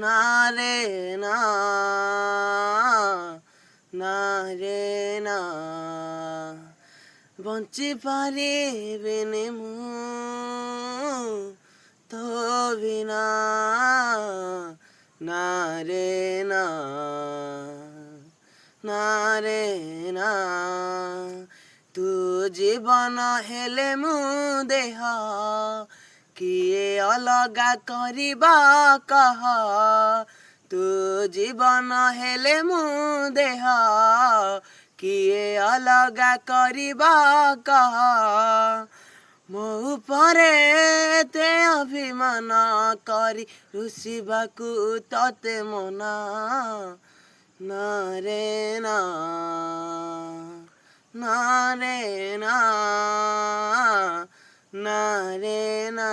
না রে না, না রে না, বঞ্চি পারিবিনি মু তো বিনা, না রে না, না রে না, তু জীবন ହେଲେ ମୁଁ ଦେହ କିଏ ଅଲଗା କରିବା କହ, ତୁ ଜୀବନ ହେଲେ ମୁଁ ଦେହ କିଏ ଅଲଗା କରିବା କହ, ମୋ ଉପରେ ଏତେ ଅଭିମାନ କରି ରୁଷିବାକୁ ତତେ ମନା, ନା ରେ ନା, ନା ରେ ନା, ନା ରେ ନା।